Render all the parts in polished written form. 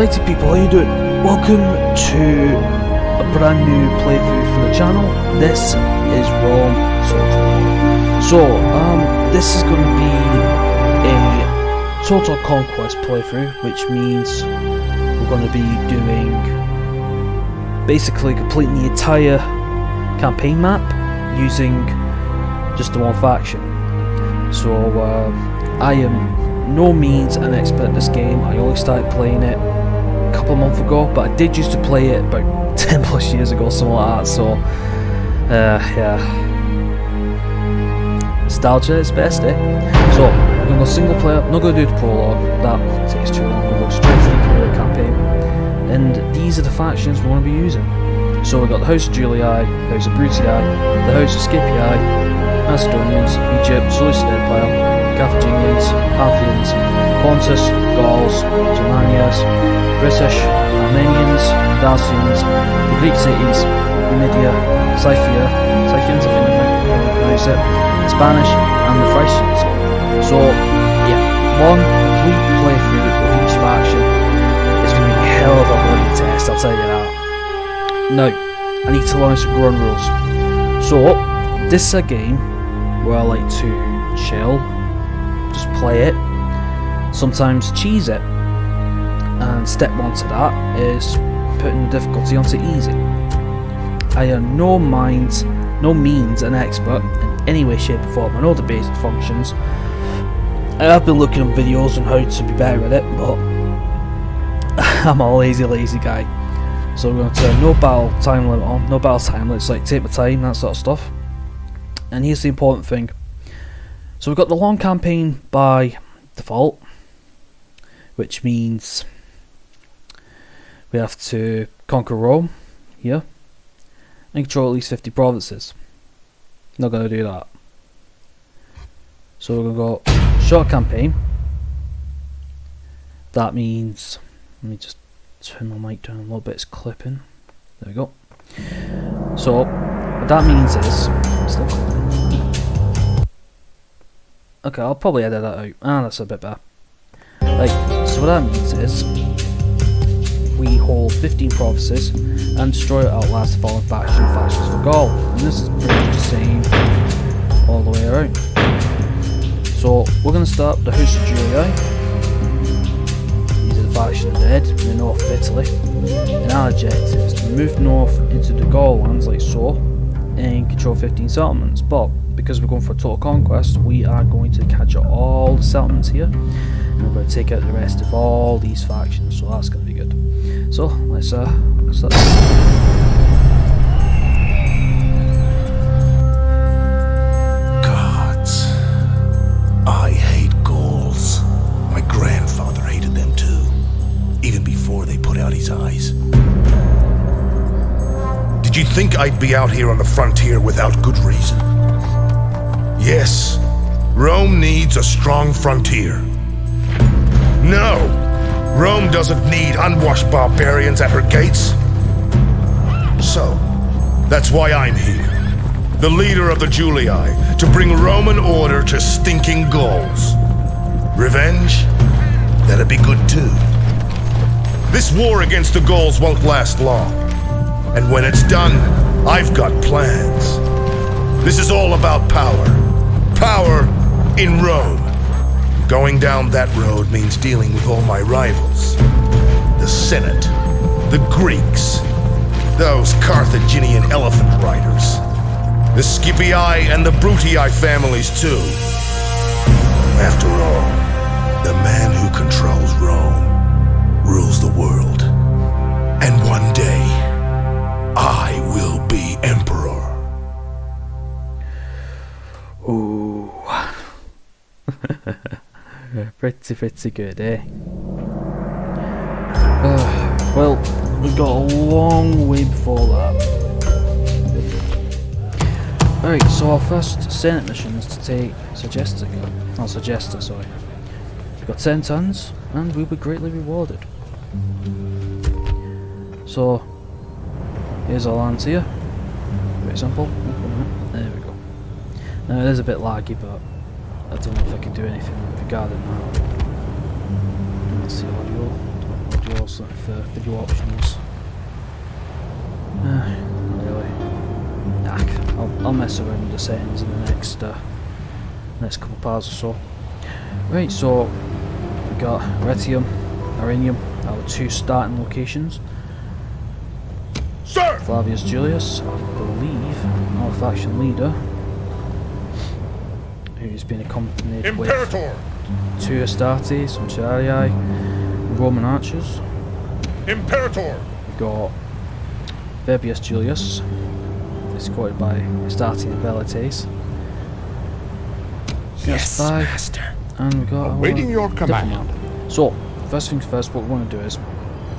Alrighty people, how you doing? Welcome to a brand new playthrough for the channel. This is Rome Total. So, this is going to be a Total Conquest playthrough, which means we're going to be doing basically completing the entire campaign map using just the one faction. So, I am no means an expert in this game. I only started playing it a couple of months ago, but I did used to play it about 10 plus years ago, something like that, so yeah, nostalgia is best, eh? So we're going to go single player. I'm not going to do the prologue, that takes too long. We'll go straight to the career campaign, and these are the factions we want to be using. So we've got the House of Julii, House of Brutii, the House of Scipii, Macedonians, Egypt, Seleucid Empire, Carthaginians, Parthians, Pontus, Gauls, Germanias, British, Armenians, Dacians, the Greek cities, Numidia, Scythia, Scythians, I think I pronounce it, Spanish, and the Thracians. So, yeah, one complete playthrough of each faction is going to be a hell of a bloody test, I'll tell you that. Now, I need to learn some ground rules. So, this is a game where I like to chill, just play it, sometimes cheese it, and step one to that is putting the difficulty onto easy. I am no means an expert in any way, shape or form. I know the basic functions. I have been looking at videos on how to be better at it, but I'm a lazy guy. So we're going to turn no battle time limit on, no battle time limits, like take my time, that sort of stuff. And here's the important thing. So we've got the long campaign by default, which means we have to conquer Rome here and control at least 50 provinces. Not going to do that. So we're going to go short campaign. That means, let me just turn my mic down a little bit, it's clipping. There we go. So what that means is, still clipping. Okay, I'll probably edit that out. That's a bit better. Right, so what that means is we hold 15 provinces and destroy or outlast the following factions for Gaul. And this is pretty much the same all the way around. So we're going to start with the House of Julii. These are the faction of the dead in the north of Italy. And our objective is to move north into the Gaul lands like so and control 15 settlements. But because we're going for a total conquest, we are going to capture all the settlements here, and we're going to take out the rest of all these factions, so that's going to be good. So let's start. Gods, I hate Gauls. My grandfather hated them too, even before they put out his eyes. Did you think I'd be out here on the frontier without good reason? Yes, Rome needs a strong frontier. No, Rome doesn't need unwashed barbarians at her gates. So, that's why I'm here, the leader of the Julii, to bring Roman order to stinking Gauls. Revenge? That'd be good too. This war against the Gauls won't last long. And when it's done, I've got plans. This is all about power. Power in Rome. Going down that road means dealing with all my rivals. The Senate, the Greeks, those Carthaginian elephant riders, the Scipii and the Brutii families too. After all, the man who controls Rome rules the world. And one day, I will be emperor. Ooh. pretty good, eh? Well, we've got a long way before that. Alright, so our first Senate mission is to take Segesta. Sorry. We've got 10 tons, and we'll be greatly rewarded. So, here's our lands here. Very simple. There we go. Now it is a bit laggy, but I don't know if I can do anything regarding that. Let's see audio. Audio select for video options. Not really. Nah, I'll mess around with the settings in the next couple of hours or so. Right, so we got Retium, Arenium, our 2 starting locations. Sir! Flavius Julius, I believe, our faction leader, who's been accompanied Imperator! with 2 Astartes, some Julii, Roman archers. Imperator! We got Fabius Julius, escorted by Astarte and Velites. Yes, Master. And we got Awaiting your command. diplomat. So, first things first, what we want to do is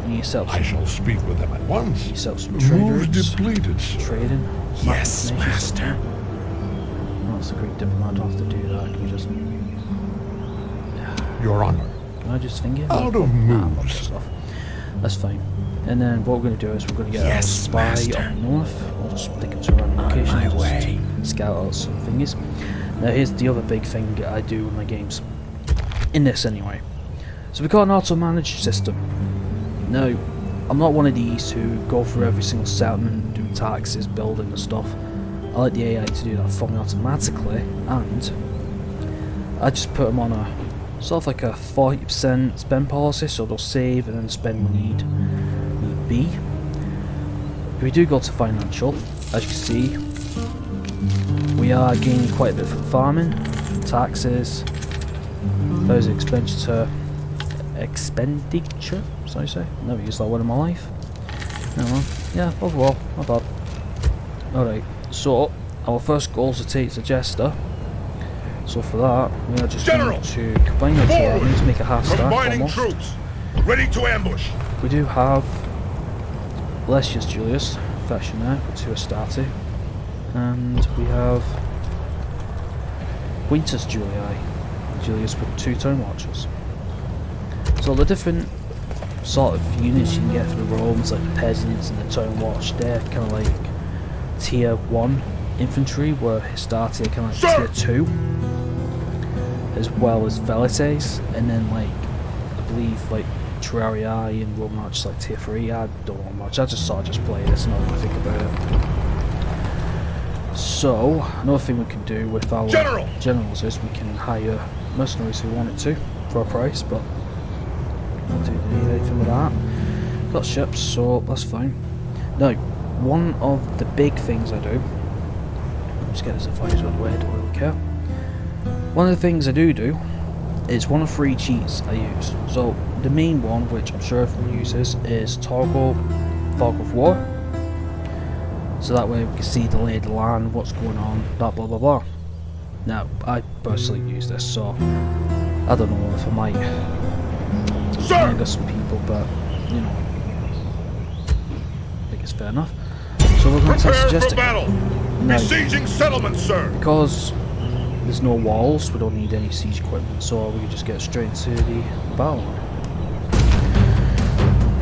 we need to set up I shall speak with them at once. some Moves traders, depleted, sir. trading. Yes, nation Master. system. Oh, that's a great diplomat. Don't have to do that. Can we just? Your Honor. Can I just finger? Out of moves. Stuff. That's fine. And then what we're going to do is we're going to get Yes, a spy Master. up north. We'll just stick it to a random location. my Just way. scout out some thingies. Now here's the other big thing I do with my games. In this anyway. So we've got an auto-managed system. Now, I'm not one of these who go through every single settlement, do taxes, building and stuff. I like the AI to do that for me automatically, and I just put them on a sort of like a 40% spend policy, so they'll save and then spend when need be. If we do go to financial, as you can see, we are gaining quite a bit from farming, taxes, those expenditure, so you say? Never used that word in my life. Anyway, yeah, overall, not bad. Alright, so our first goal is to take the Jester. So for that, we are just General! going to combine our 2 armies, make a half stack Combining almost. troops! Ready to ambush! We do have Blessius Julius, faction there, with 2 Astarte. And we have Quintus Julii, Julius with 2 Town Watchers. So the different sort of units you can get for the Romans, like the peasants and the Town Watch, they're kind of like tier 1 infantry, where Astarte are kind of like tier 2, as well as Velites, and then like I believe like Terrarii and Roman Archers like tier 3. I don't know much, I just sort of play this and I don't think about it. So, another thing we can do with our generals is we can hire mercenaries who want it to, for a price, but I don't need anything with that. Got ships, so that's fine. Now, one of the big things I do, let's get this advice out of the way, don't really care. One of the things I do is one of 3 cheats I use. So, the main one, which I'm sure everyone uses, is toggle fog of war. So that way we can see the lay of the land, what's going on, blah blah blah blah. Now, I personally use this, so I don't know if I might anger some people, but you know, I think it's fair enough. So we're going to suggest it. Battle! Now, Besieging settlements, sir! because there's no walls, we don't need any siege equipment, so we can just get straight to the battle.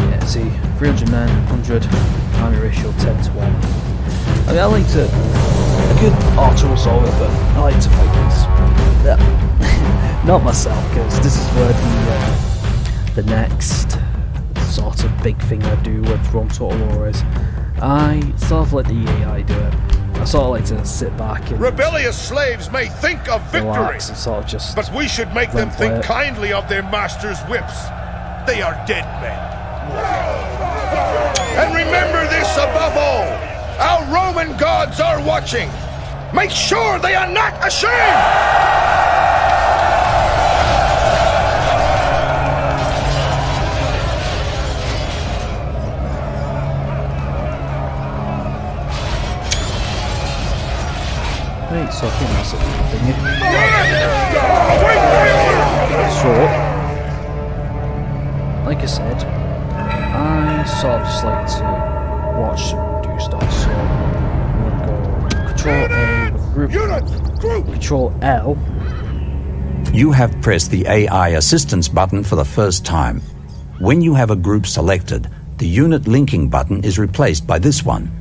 Yeah, see, 300 men, 100, army ratio 10 to 1. I mean, I like to, a good auto resolve it, but I like to fight these. Yeah. Not myself, because this is where the next sort of big thing I do with Rome Total War is, I sort of let the AI do it. I sort of like to sit back and Rebellious slaves may think of victory, relax and sort of just. but we should make them play think it. kindly of their masters' whips. They are dead men. And remember this above all, our Roman gods are watching. Make sure they are not ashamed! Right, so I think that's it for the thingy. So, like I said, I sort of just like to watch and do stuff, so I'm gonna go Control A with group, Control L. You have pressed the AI assistance button for the first time. When you have a group selected, the unit linking button is replaced by this one.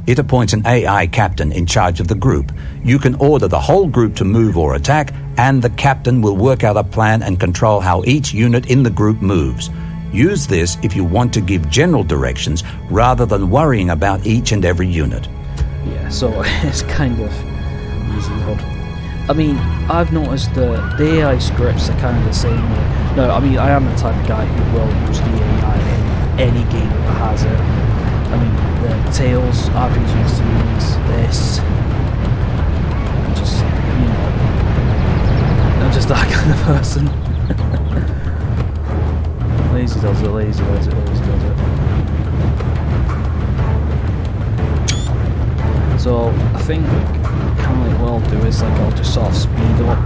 It appoints an AI captain in charge of the group. You can order the whole group to move or attack, and the captain will work out a plan and control how each unit in the group moves. Use this if you want to give general directions rather than worrying about each and every unit. Yeah, so it's kind of easy, but I mean, I've noticed the AI scripts are kind of the same way. No, I mean, I am the type of guy who will use the AI in any game that has it. I mean, the Tales RPG series, this, just, you know, I'm just that kind of person. Lazy does it, lazy does it, lazy does it. So, I think kind of like what I'll do is like I'll just sort of speed up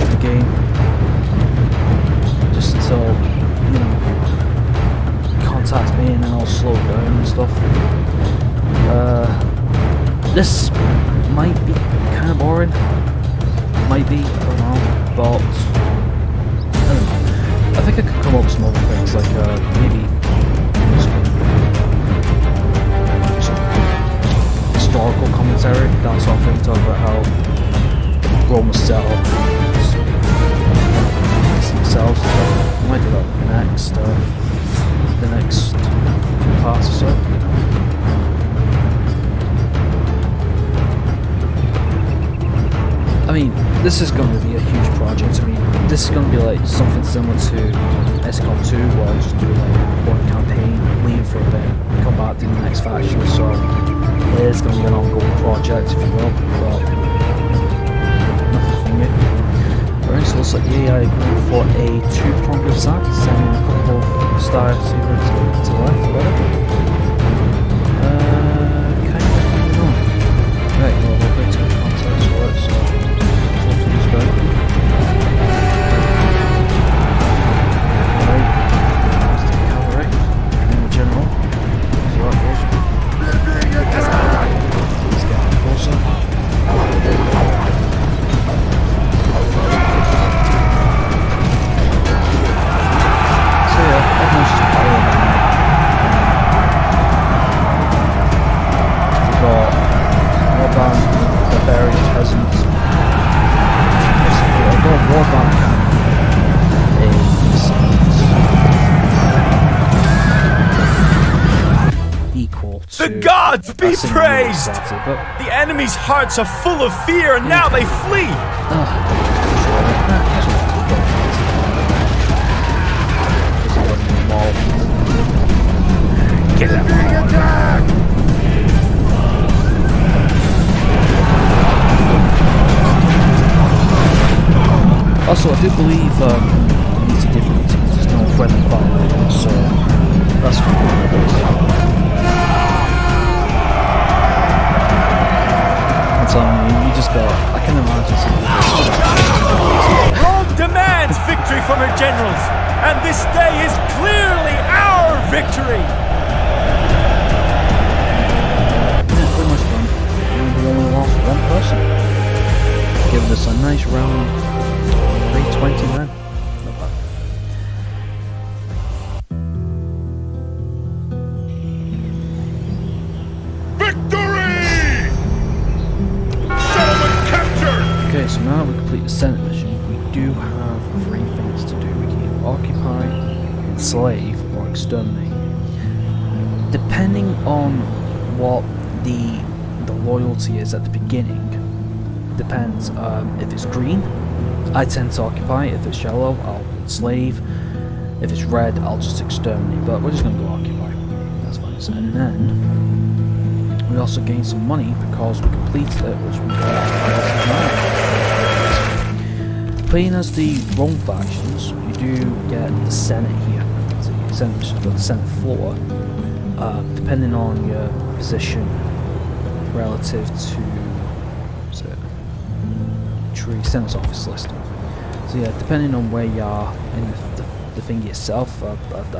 the game just until, you know, it contacts me, and then I'll slow it down and stuff. This might be kind of boring, might be, I don't know, but I don't know. I think I could come up with some other things like maybe some historical commentary, that sort of thing, talk about how Rome was set up themselves. I might do that the next parts or so. I mean, this is going to be a huge project. I mean, this is going to be like something similar to SCOM 2, where I'll just do like one campaign, leave for a bit, come back, do the next faction. So it is going to be an ongoing project, if you will, but nothing for me. Alright, so it looks like the AI going for a two-pronged attack, sending a couple of stars to the left, whatever. Kind of wrong. Right, well, we'll go to the context for it, so let's do this guy. Alright, let's take cavalry, and then the general. See how it goes. Let's get closer. So yeah, everyone's just piling on. We've got Warband, Barbarian Peasants. I've got Warband equal to... The gods be That's in praised! University, but The enemy's hearts are full of fear, and now they flee! Get that Also, I do believe these are different teams. There's no friendly fire, so that's cool. I'm telling you, you just got. I can imagine something. Rome demands victory from her generals, and this day is clearly our victory! Yeah, pretty much done. We only lost one person. Giving us a nice round. 320 then. Not bad. Victory! Settlement captured! Okay, so now we complete the Senate mission. We do have 3 things to do. We can either occupy, enslave, or exterminate. Depending on what the loyalty is at the beginning, depends. If it's green, I tend to occupy. If it's yellow, I'll enslave. If it's red, I'll just exterminate. But we're just going to go occupy. That's fine. So, and then we also gain some money because we completed it, which we got. Playing as the Rome factions, you do get the Senate here. So the Senate mission, got the Senate floor. Depending on your position relative to tree Senate's office list. So yeah, depending on where you are in the thing itself, I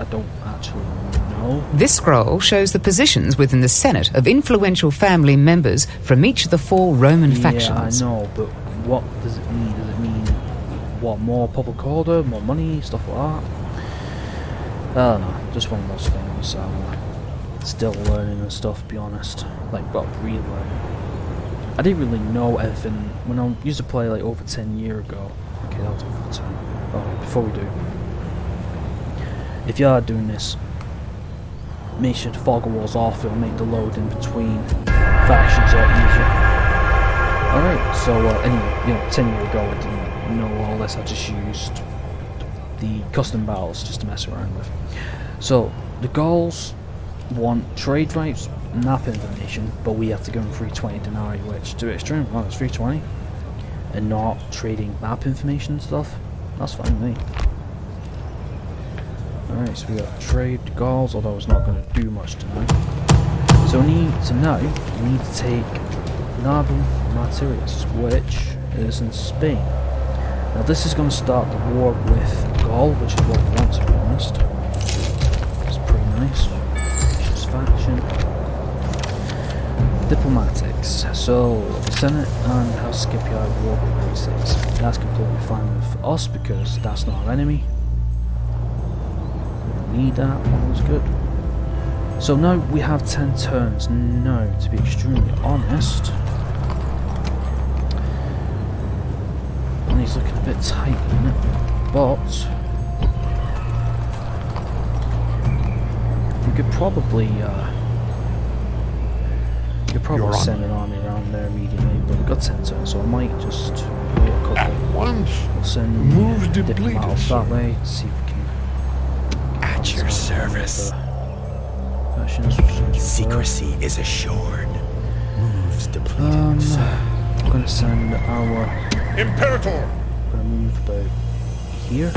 don't actually know. This scroll shows the positions within the Senate of influential family members from each of the 4 Roman factions. Yeah, I know, but what does it mean? Does it mean what, more public order, more money, stuff like that? I don't know, just one of those things. Still learning and stuff, to be honest. Like, well, really learning. I didn't really know everything when I used to play like over 10 years ago. Okay, that was over 10. Oh, before we do. if you are doing this, make sure to fog walls off. It'll make the loading between factions a lot easier. Alright, so anyway, 10 years ago I didn't know all this. I just used the custom battles just to mess around with. So the Gauls want trade rights, map information, but we have to give them 320 denarii, which, to be extremely honest, 320 and not trading map information and stuff, that's fine with me. Alright, so we got trade Gauls, although it's not going to do much tonight. So now we need to take Narbum Martyrius, which is in Spain. Now this is going to start the war with Gaul, which is what we want, to be honest. It's pretty nice. Vicious faction. Diplomatics. So the Senate and House Scipii war with races. That's completely fine with us because that's not our enemy. We don't need that. That was good. So now we have 10 turns. Now, to be extremely honest, and he's looking a bit tight, isn't it? But we could probably send an army around there immediately. But we've got 10 turns, so I might just wait a couple. At once. We'll send Moves diplomat off depleted. that way. See if we can. At your service. Secrecy is assured. Moves depleted. I'm gonna send our. Imperator! Gonna move about here,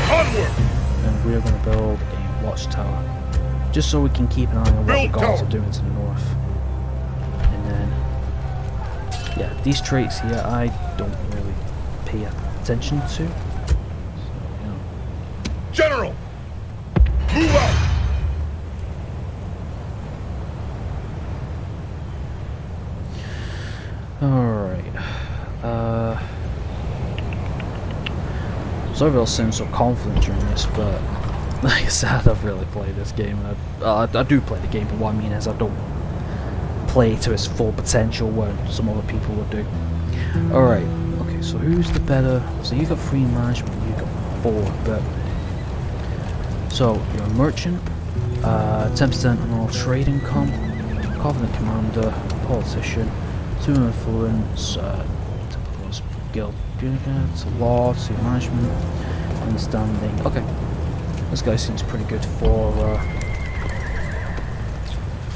Onward! and we're gonna build a watchtower, just so we can keep an eye on what the Build Gauls tower. are doing to the north. And then, yeah, these traits here I don't really pay attention to. So, General! Move out! Alright. Sorry if I seem so confident during this, but like I said, I've really played this game. I do play the game, but what I mean is I don't play to its full potential where some other people would do. Alright, okay, so who's the better? So you got 3 management, you got 4, but so you're a merchant, 10% on all trade income, covenant commander, politician, 2 influence, typical guild bureaucrats, law, 2 management, understanding. Okay, this guy seems pretty good for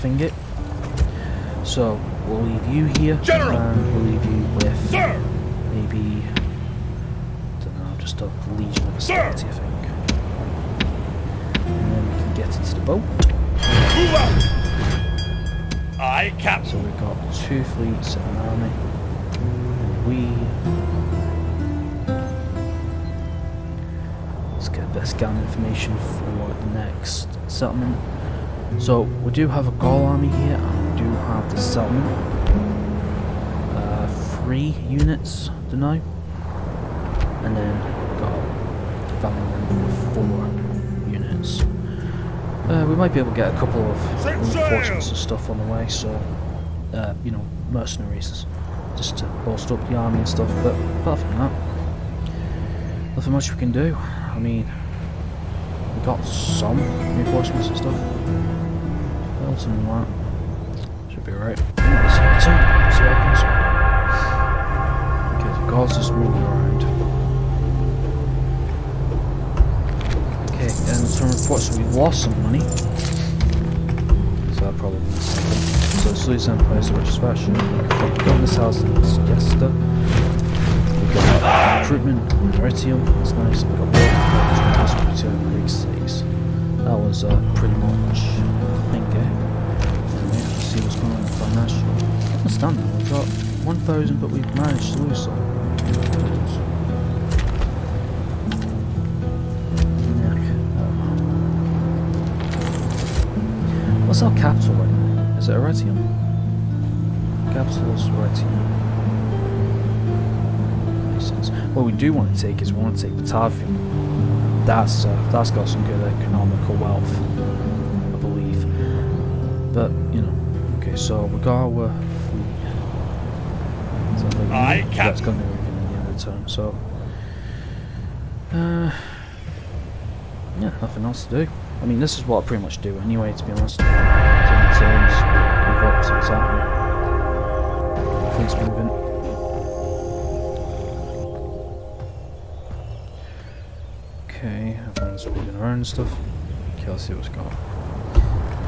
Fingit. So we'll leave you here, General! and we'll leave you with Sir! maybe, don't know, just a legion of authority, I think. And then we can get into the boat. Move out! Aye, So Captain. we've got 2 fleets and an army. Let's get a bit of scan information for the next settlement. So we do have a Gaul army here, and we do have the settlement. 3 units tonight, and then we've got family member with 4 units. We might be able to get a couple of reinforcements and stuff on the way, so mercenaries, just to bolster up the army and stuff. But apart from that, nothing much we can do. I mean, we got some reinforcements and stuff. Other than that, should be alright. Let's see what happens. Okay, the guards just moving around. Okay, and some reports we lost some money. So that probably means something. So Sluice Empire is the richest faction. Governess House and Jester. We got recruitment, Aritium, that's nice. We got war, Hospital, Greek cities. That was pretty much, I think, let's see what's going on with financial. I understand that, we've got 1,000, but we've managed to lose some. What's our capital right now? Is it Aritium? Capital is Aritium. Makes sense. What we do want to take is we want to take Batavium. That's got some good economical wealth, I believe. But okay. So we got our fleet. Aye, That's Captain. going to be moving in the end of the turn. So, yeah, nothing else to do. I mean, this is what I pretty much do anyway, to be honest. So in terms, move up, see what's happening. Fleet's moving. Okay, everyone's moving around and stuff. Okay, let's see what's got.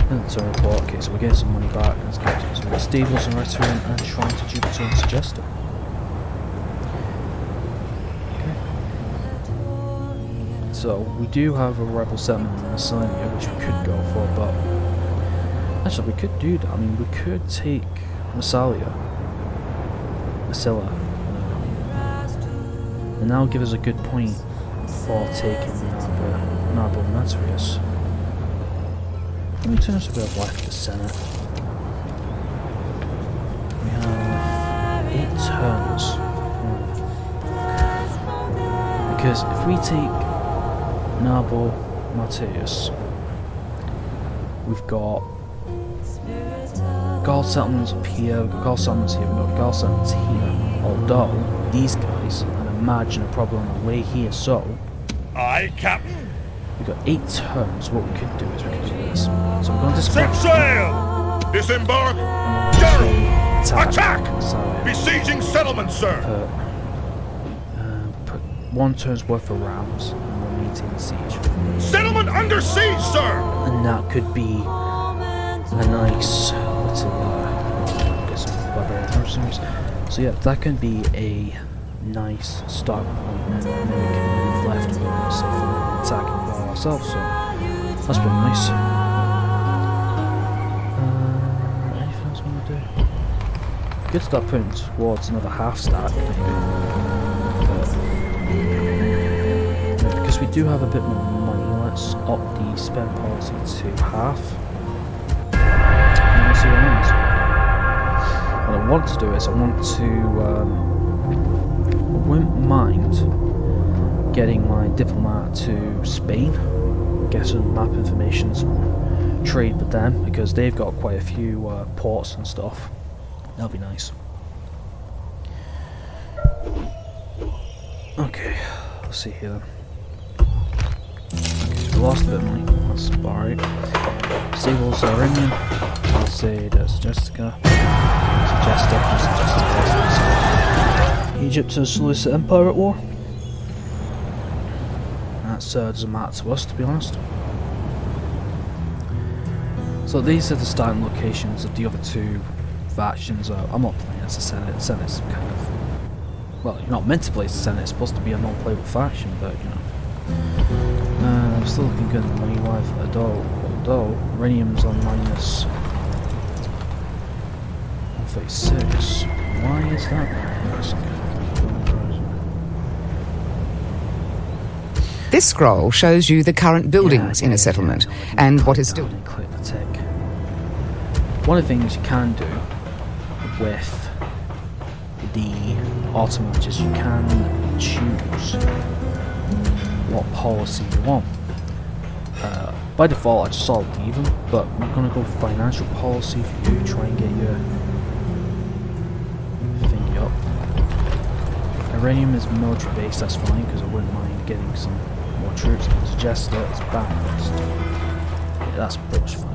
And so report. Okay, so we're getting some money back. Let's get to the stables and return and trying to Jupiter and Suggester. So, we do have a rebel settlement in Massalia, which we could go for, but actually we could do that. I mean, we could take Massalia, and that'll give us a good point for taking Narbo Naturius. How many turns do we have left to Senate? We have 8 turns. Because if we take Narbo Mateus, we've got Gaul settlements up here, we've got Gaul settlements here, we've got Gaul settlements here. Although these guys, I imagine, are probably on the way here, so Aye, Captain. we've got 8 turns. What we could do is we could do this. So we're going to Set sail! Disembark! General! Attack! Besieging settlement, sir! Put 1 turn's worth of rams and we'll maintain the siege. Settlement under siege, sir! And that could be a nice little get some barbarian mercenaries. So yeah, that can be a nice start point, and then we can move left with ourselves and attacking by ourselves, so that's pretty nice. Anything else we want to do? Good start putting towards another half stack, but because we do have a bit more money, let's up the spend policy to half. And we'll see what happens. What I want to do is I wouldn't mind getting my diplomat to Spain, get some map information, some trade with them, because they've got quite a few ports and stuff. That'll be nice. Okay, let's see here then. Okay, so we lost a bit of money. That's alright. Stables are in. I'll say that's Jessica. Egypt to solicit Empire at war. That doesn't matter to us, to be honest. So these are the starting locations of the other 2 factions. I'm not playing as a Senate. Senate's kind of, well, you're not meant to play as a Senate. It's supposed to be a non-playable faction, but you know. I'm still looking good money-wise, although Rhenium's on minus 136. Why is that? This scroll shows you the current buildings in a settlement and what is still. Click the tick. One of the things you can do with the auto matches, you can choose what policy you want. By default, I just sort of leave them, but we're going to go financial policy for you, try and get your thingy up. Iranium is military based, that's fine, because I wouldn't mind getting some more troops. I can suggest that it's balanced. Yeah, that's pretty much fine.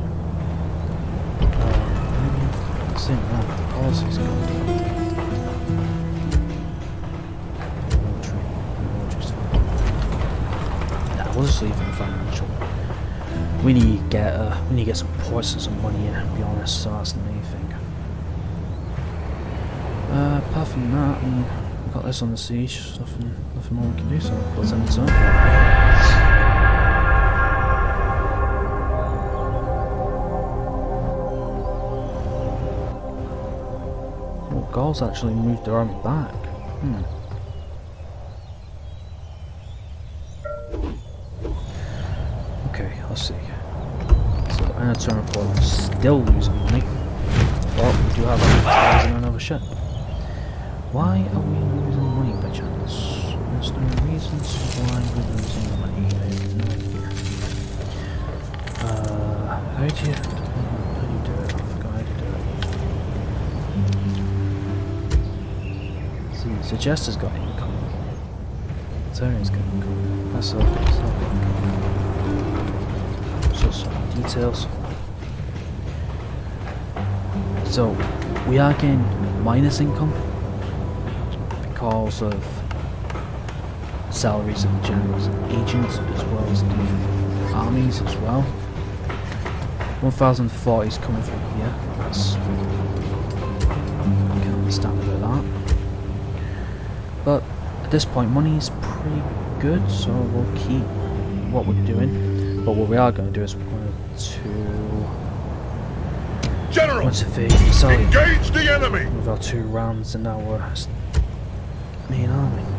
Same that, the policy's gone. We'll just leave it in financial. We need to get some ports and some money in, to be honest, so that's the main thing. Apart from that, we've got this on the siege, nothing more we can do, so let's end it on. Oh, Gaul's actually moved their army back. Okay, let's see. So Anatolian Report is still losing money. But we do have a and another ship. Why are we losing money by chance? There's no reasons why we're losing money. How do you do it? I forgot how to do it. See, Suggester's got income. Tony's got income. That's all. just some details. So we are getting minus income because of salaries of the generals and agents, as well as the armies as well. 1,040 is coming from here. That's, I can understand about that. But at this point, money is pretty good, so we'll keep what we're doing. But what we are going to do is we're going to General, sorry, engage the enemy! with our 2 rounds in our main army.